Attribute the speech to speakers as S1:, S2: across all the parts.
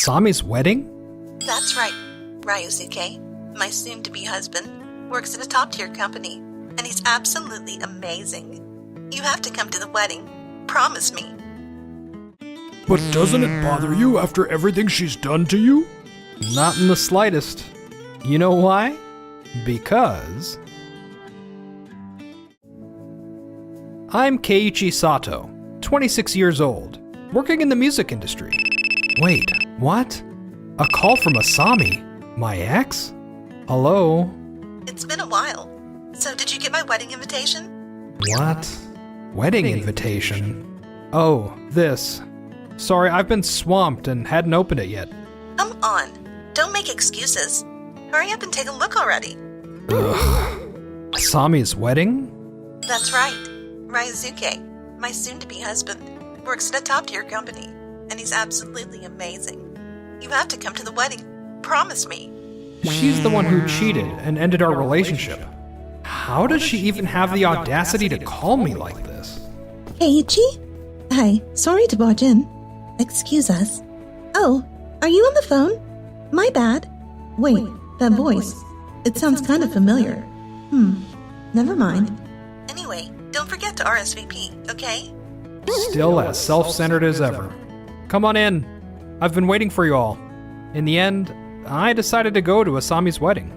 S1: Asami's wedding?
S2: That's right. Ryusuke, my soon-to-be husband, works at a top-tier company, and he's absolutely amazing. You have to come to the wedding. Promise me.
S3: But doesn't it bother you after everything she's done to you?
S1: Not in the slightest. You know why? Because I'm Keiichi Sato, 26 years old, working in the music industry. Wait, what? A call from Asami, my ex? Hello?
S2: It's been a while. So did you get my wedding invitation?
S1: What? Wedding invitation? Oh, this. Sorry, I've been swamped and hadn't opened it yet.
S2: Come on. Don't make excuses. Hurry up and take a look already.
S1: Ugh. Asami's wedding?
S2: That's right. Ryusuke, my soon-to-be husband, works at a top-tier company, and he's absolutely amazing. You have to come to the wedding. Promise me.
S1: She's the one who cheated and ended our relationship. How does she even have the audacity to call me like this?
S2: Keiichi? Hi, sorry to barge in. Excuse us. Oh, are you on the phone? My bad. Wait, that voice. It sounds kind of familiar. Never mind. Anyway, don't forget to RSVP, okay?
S1: Still as self-centered as ever. Come on in. I've been waiting for you all. In the end, I decided to go to Asami's wedding.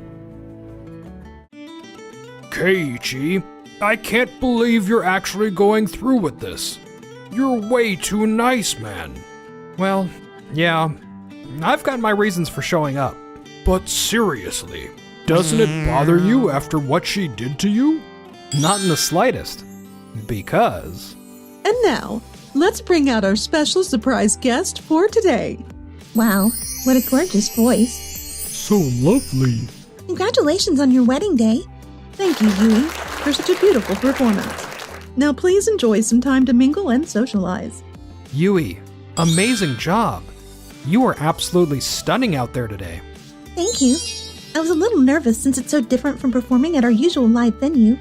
S3: Keiichi, I can't believe you're actually going through with this. You're way too nice, man.
S1: Well, yeah, I've got my reasons for showing up.
S3: But seriously, doesn't it bother you after what she did to you?
S1: Not in the slightest. Because...
S4: And now, let's bring out our special surprise guest for today.
S2: Wow, what a gorgeous voice.
S3: So lovely.
S2: Congratulations on your wedding day.
S4: Thank you, Yui, for such a beautiful performance. Now please enjoy some time to mingle and socialize.
S1: Yui, amazing job. You are absolutely stunning out there today.
S2: Thank you. I was a little nervous since it's so different from performing at our usual live venue,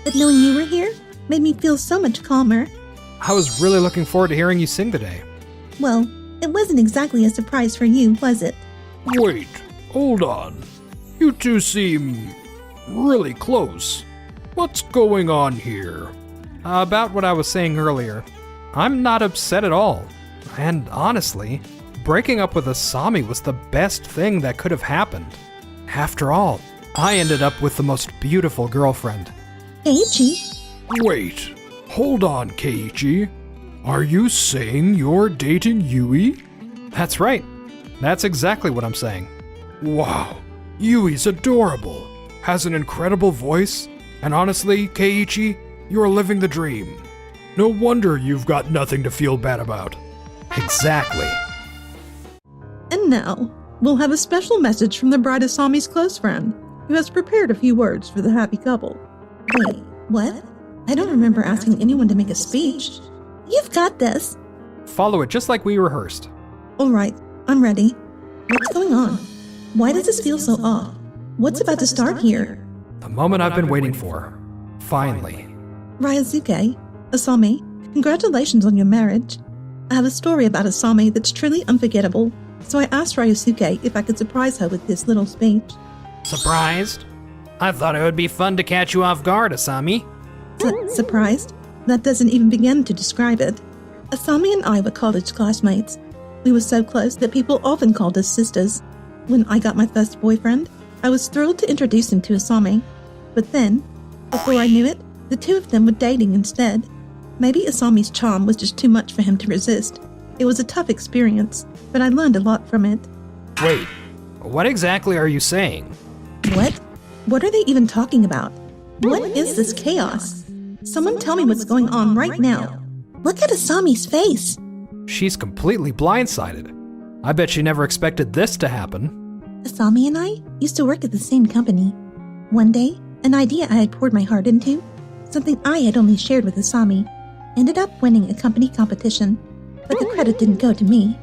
S2: but knowing you were here made me feel so much calmer.
S1: I was really looking forward to hearing you sing today.
S2: Well, it wasn't exactly a surprise for you, was it?
S3: Wait, hold on. You two seem really close. What's going on here?
S1: About what I was saying earlier, I'm not upset at all. And honestly, breaking up with Asami was the best thing that could have happened. After all, I ended up with the most beautiful girlfriend.
S2: Keiichi?
S3: Wait, hold on, Keiichi. Are you saying you're dating Yui?
S1: That's right. That's exactly what I'm saying.
S3: Wow, Yui's adorable, has an incredible voice, and honestly, Keiichi, you're living the dream. No wonder you've got nothing to feel bad about.
S1: Exactly.
S4: And now, we'll have a special message from the bride Asami's close friend, who has prepared a few words for the happy couple.
S2: Wait, what? I don't remember asking anyone to make a speech. You've got this.
S1: Follow it just like we rehearsed.
S4: All right, I'm ready. What's going on? Why does this feel so off? What's about to start here?
S1: The moment I've been waiting for. Finally.
S4: Ryusuke, Asami, congratulations on your marriage. I have a story about Asami that's truly unforgettable, so I asked Ryusuke if I could surprise her with this little speech.
S1: Surprised? I thought it would be fun to catch you off guard, Asami.
S4: Surprised? That doesn't even begin to describe it. Asami and I were college classmates. We were so close that people often called us sisters. When I got my first boyfriend, I was thrilled to introduce him to Asami. But then, before I knew it, the two of them were dating instead. Maybe Asami's charm was just too much for him to resist. It was a tough experience, but I learned a lot from it.
S1: Wait, what exactly are you saying?
S4: What? What are they even talking about? What is this chaos? Someone tell me what's going on right now.
S2: Look at Asami's face.
S1: She's completely blindsided. I bet she never expected this to happen.
S2: Asami and I used to work at the same company. One day, an idea I had poured my heart into, something I had only shared with Asami, ended up winning a company competition, but the credit didn't go to me.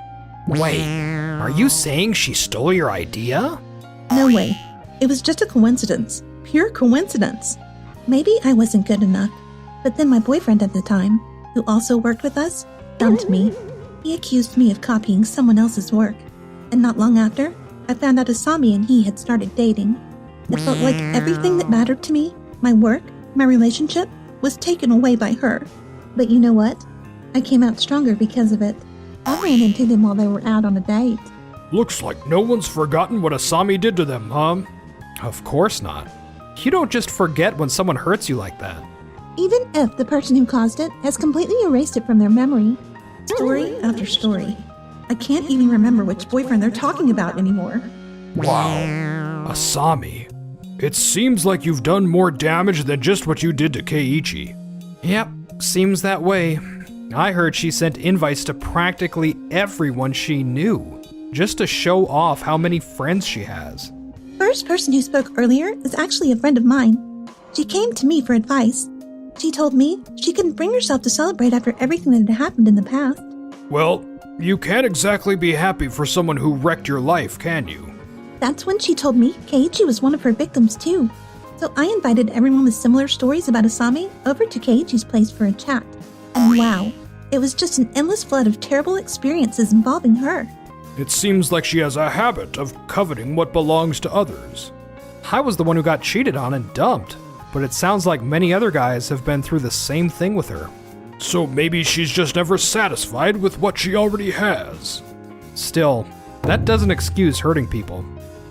S1: Wait, are you saying she stole your idea?
S4: No way. It was just a coincidence. Pure coincidence.
S2: Maybe I wasn't good enough, but then my boyfriend at the time, who also worked with us, dumped me. He accused me of copying someone else's work. And not long after, I found out Asami and he had started dating. It felt like everything that mattered to me, my work, my relationship, was taken away by her. But you know what? I came out stronger because of it. I ran into them while they were out on a date.
S3: Looks like no one's forgotten what Asami did to them, huh?
S1: Of course not. You don't just forget when someone hurts you like that.
S2: Even if the person who caused it has completely erased it from their memory.
S4: Story after story. I can't even remember which boyfriend they're talking about anymore.
S3: Wow. Asami. It seems like you've done more damage than just what you did to Keiichi.
S1: Yep, seems that way. I heard she sent invites to practically everyone she knew, just to show off how many friends she has.
S2: First person who spoke earlier is actually a friend of mine. She came to me for advice. She told me she couldn't bring herself to celebrate after everything that had happened in the past.
S3: Well, you can't exactly be happy for someone who wrecked your life, can you?
S2: That's when she told me Keiichi was one of her victims too. So I invited everyone with similar stories about Asami over to Keiichi's place for a chat. And wow, it was just an endless flood of terrible experiences involving her.
S3: It seems like she has a habit of coveting what belongs to others.
S1: I was the one who got cheated on and dumped, but it sounds like many other guys have been through the same thing with her.
S3: So maybe she's just never satisfied with what she already has.
S1: Still, that doesn't excuse hurting people.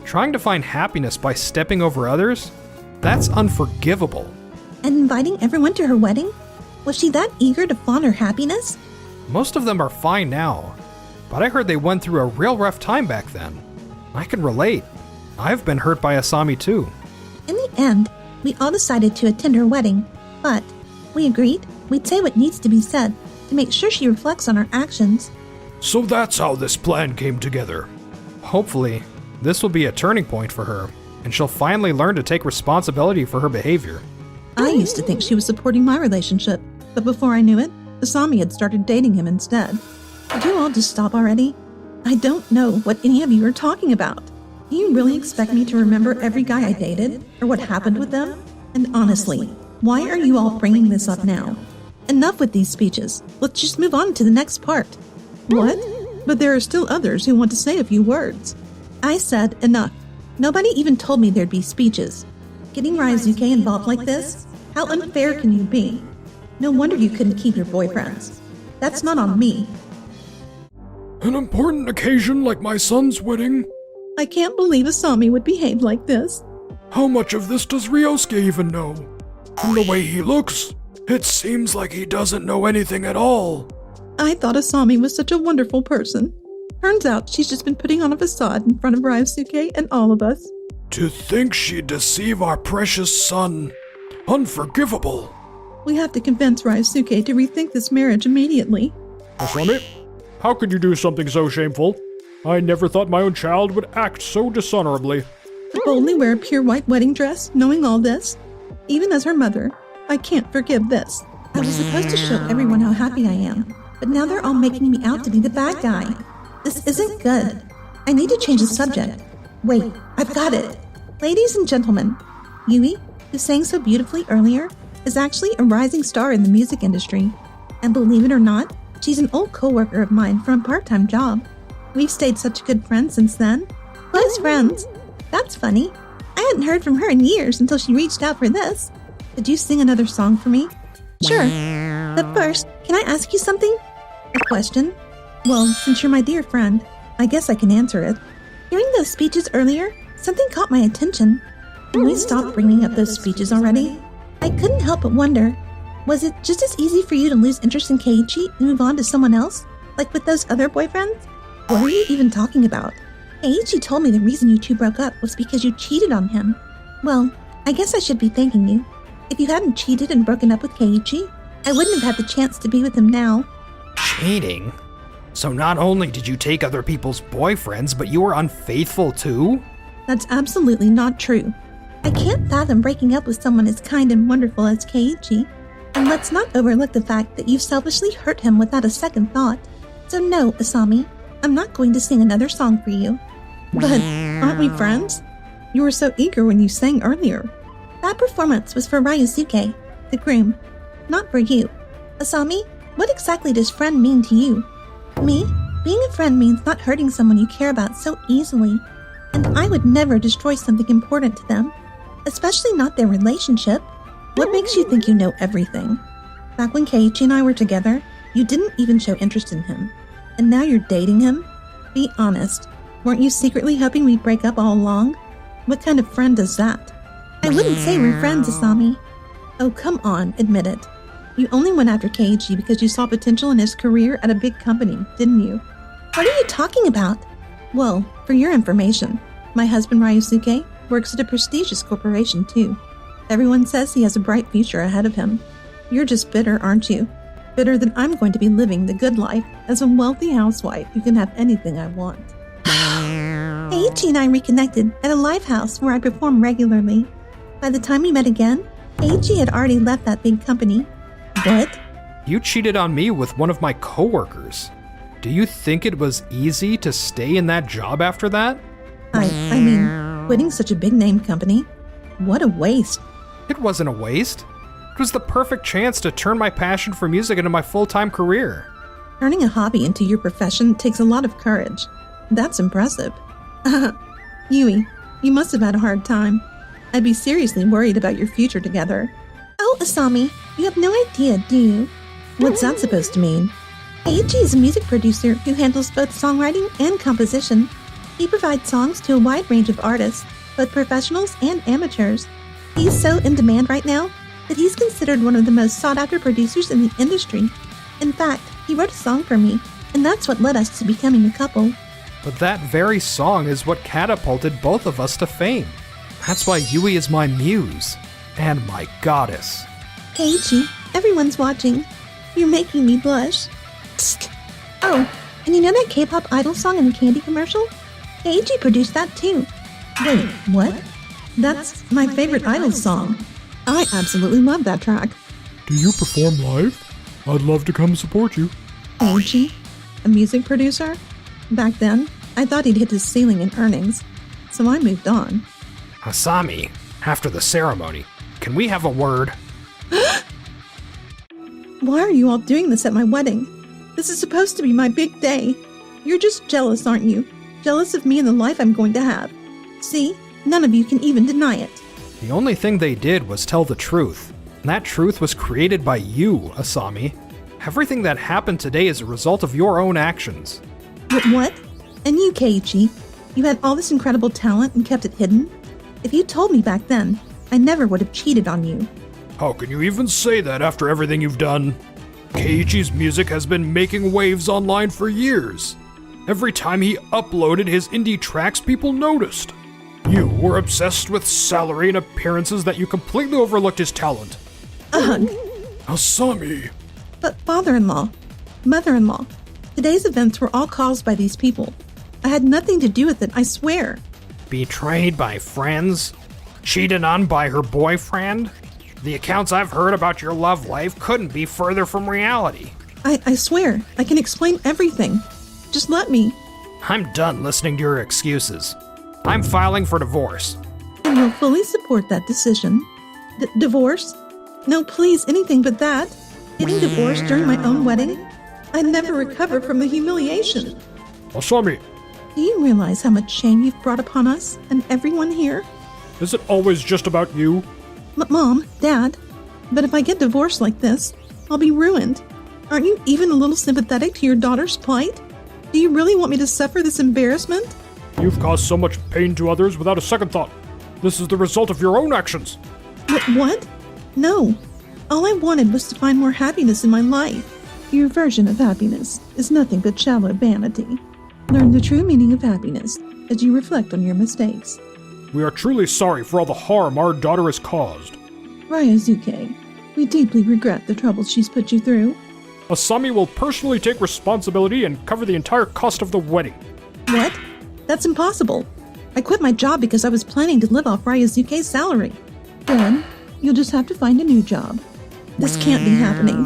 S1: Trying to find happiness by stepping over others? That's unforgivable.
S2: And inviting everyone to her wedding? Was she that eager to flaunt her happiness?
S1: Most of them are fine now, but I heard they went through a real rough time back then. I can relate. I've been hurt by Asami too.
S2: In the end, we all decided to attend her wedding, but we agreed we'd say what needs to be said to make sure she reflects on her actions.
S3: So that's how this plan came together.
S1: Hopefully, this will be a turning point for her, and she'll finally learn to take responsibility for her behavior.
S4: I used to think she was supporting my relationship, but before I knew it, Asami had started dating him instead. Could you all just stop already? I don't know what any of you are talking about. Do you really expect me to remember every guy I dated, or what happened with them? And honestly, why are you all bringing this up now? Enough with these speeches. Let's just move on to the next part. What? But there are still others who want to say a few words. I said enough. Nobody even told me there'd be speeches. Getting Ryosuke involved like this? How unfair can you be? No wonder you couldn't keep your boyfriends. That's not on me.
S3: An important occasion like my son's wedding?
S4: I can't believe Asami would behave like this.
S3: How much of this does Ryosuke even know? From the way he looks, it seems like he doesn't know anything at all.
S4: I thought Asami was such a wonderful person. Turns out she's just been putting on a facade in front of Ryosuke and all of us.
S3: To think she'd deceive our precious son. Unforgivable.
S4: We have to convince Ryosuke to rethink this marriage immediately.
S3: Asami, how could you do something so shameful? I never thought my own child would act so dishonorably.
S4: To boldly wear a pure white wedding dress, knowing all this? Even as her mother, I can't forgive this. I was supposed to show everyone how happy I am, but now they're all making me out to be the bad guy. This isn't good. I need to change the subject. Wait, I've got it. Ladies and gentlemen, Yui, who sang so beautifully earlier, is actually a rising star in the music industry. And believe it or not, she's an old co-worker of mine from a part-time job. We've stayed such good friends since then. Close friends. That's funny. I hadn't heard from her in years until she reached out for this. Could you sing another song for me? Sure. But first, can I ask you something? A question? Well, since you're my dear friend, I guess I can answer it. Hearing those speeches earlier, something caught my attention. Can we stop bringing up those speeches already? I couldn't help but wonder, was it just as easy for you to lose interest in Keiichi and move on to someone else, like with those other boyfriends? What were you even talking about? Keiichi told me the reason you two broke up was because you cheated on him. Well, I guess I should be thanking you. If you hadn't cheated and broken up with Keiichi, I wouldn't have had the chance to be with him now.
S1: Cheating? So not only did you take other people's boyfriends, but you were unfaithful too?
S4: That's absolutely not true.
S2: I can't fathom breaking up with someone as kind and wonderful as Keiichi. And let's not overlook the fact that you've selfishly hurt him without a second thought. So no, Asami, I'm not going to sing another song for you.
S4: But aren't we friends? You were so eager when you sang earlier.
S2: That performance was for Ryosuke, the groom, not for you. Asami, what exactly does friend mean to you? Me? Being a friend means not hurting someone you care about so easily, and I would never destroy something important to them, especially not their relationship. What makes you think you know everything? Back when Keiichi and I were together, you didn't even show interest in him, and now you're dating him? Be honest, weren't you secretly hoping we'd break up all along? What kind of friend does that? I wouldn't say we're friends, Asami. Oh, come on, admit it. You only went after Keiichi because you saw potential in his career at a big company, didn't you? What are you talking about? Well, for your information, my husband Ryusuke works at a prestigious corporation too. Everyone says he has a bright future ahead of him. You're just bitter, aren't you? Bitter that I'm going to be living the good life as a wealthy housewife who can have anything I want. Keiichi and I reconnected at a live house where I perform regularly. By the time we met again, Keiichi had already left that big company. What?
S1: You cheated on me with one of my coworkers. Do you think it was easy to stay in that job after that?
S2: I mean, quitting such a big-name company? What a waste.
S1: It wasn't a waste. It was the perfect chance to turn my passion for music into my full-time career.
S2: Turning a hobby into your profession takes a lot of courage. That's impressive. Yui, you must have had a hard time. I'd be seriously worried about your future together. Oh, Asami, you have no idea, do you? What's that supposed to mean? Keiichi is a music producer who handles both songwriting and composition. He provides songs to a wide range of artists, both professionals and amateurs. He's so in demand right now that he's considered one of the most sought-after producers in the industry. In fact, he wrote a song for me, and that's what led us to becoming a couple.
S1: But that very song is what catapulted both of us to fame. That's why Yui is my muse and my goddess.
S2: Keiichi, everyone's watching. You're making me blush. Psst. Oh, and you know that K-pop idol song in the candy commercial? Keiichi produced that too. Wait, what? That's my favorite idol song. I absolutely love that track.
S3: Do you perform live? I'd love to come support you.
S2: Keiichi, a music producer? Back then, I thought he'd hit his ceiling in earnings, so I moved on.
S1: Asami, after the ceremony, can we have a word?
S2: Why are you all doing this at my wedding? This is supposed to be my big day. You're just jealous, aren't you? Jealous of me and the life I'm going to have. See, none of you can even deny it.
S1: The only thing they did was tell the truth. And that truth was created by you, Asami. Everything that happened today is a result of your own actions.
S2: What? And you, Keiichi? You had all this incredible talent and kept it hidden? If you told me back then, I never would have cheated on you.
S3: How can you even say that after everything you've done? Keiichi's music has been making waves online for years. Every time he uploaded his indie tracks, people noticed. You were obsessed with salary and appearances that you completely overlooked his talent.
S2: Ugh.
S3: Asami.
S2: But father-in-law, mother-in-law, today's events were all caused by these people. I had nothing to do with it, I swear.
S1: Betrayed by friends? Cheated on by her boyfriend? The accounts I've heard about your love life couldn't be further from reality.
S2: I swear, I can explain everything. Just let me.
S1: I'm done listening to your excuses. I'm filing for divorce.
S2: And will fully support that decision. Divorce? No, please, anything but that. Getting divorced during my own wedding? I'd never recover from the humiliation.
S3: Asami,
S2: Do you realize how much shame you've brought upon us and everyone here?
S3: is it always just about you?
S2: Mom, Dad, but if I get divorced like this, I'll be ruined. Aren't you even a little sympathetic to your daughter's plight? Do you really want me to suffer this embarrassment?
S3: You've caused so much pain to others without a second thought. This is the result of your own actions.
S2: What? No. All I wanted was to find more happiness in my life. Your version of happiness is nothing but shallow vanity. Learn the true meaning of happiness as you reflect on your mistakes.
S3: We are truly sorry for all the harm our daughter has caused.
S2: Ryosuke, we deeply regret the troubles she's put you through.
S3: Asami will personally take responsibility and cover the entire cost of the wedding.
S2: What? That's impossible. I quit my job because I was planning to live off Ryosuke's salary. Then, you'll just have to find a new job. This can't be happening.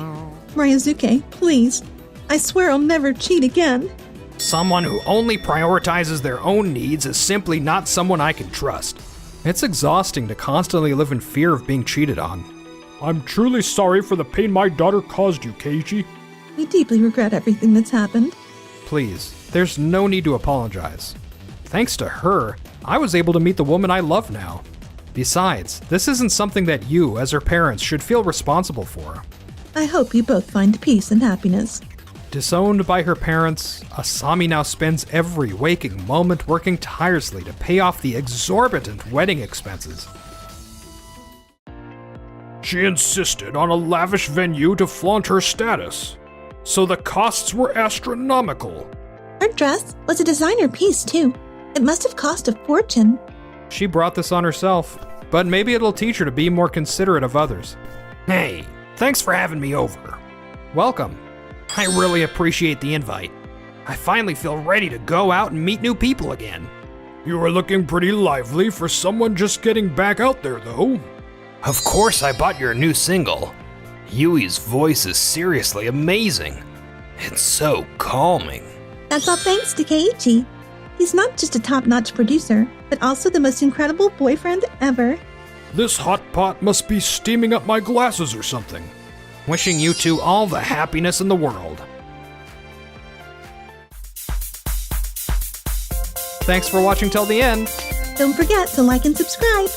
S2: Ryosuke, please. I swear I'll never cheat again.
S1: Someone who only prioritizes their own needs is simply not someone I can trust. It's exhausting to constantly live in fear of being cheated on.
S3: I'm truly sorry for the pain my daughter caused you, Keiichi.
S2: We deeply regret everything that's happened.
S1: Please, there's no need to apologize. Thanks to her, I was able to meet the woman I love now. Besides, this isn't something that you, as her parents, should feel responsible for.
S4: I hope you both find peace and happiness.
S1: Disowned by her parents, Asami now spends every waking moment working tirelessly to pay off the exorbitant wedding expenses.
S3: She insisted on a lavish venue to flaunt her status, so the costs were astronomical.
S2: Her dress was a designer piece, too. It must have cost a fortune.
S1: She brought this on herself, but maybe it'll teach her to be more considerate of others.
S5: Hey, thanks for having me over.
S1: Welcome.
S5: I really appreciate the invite. I finally feel ready to go out and meet new people again.
S3: You are looking pretty lively for someone just getting back out there, though.
S5: Of course I bought your new single. Yui's voice is seriously amazing. It's so calming.
S2: That's all thanks to Keiichi. He's not just a top-notch producer, but also the most incredible boyfriend ever.
S3: This hot pot must be steaming up my glasses or something.
S5: Wishing you two all the happiness in the world.
S1: Thanks for watching till the end.
S2: Don't forget to like and subscribe.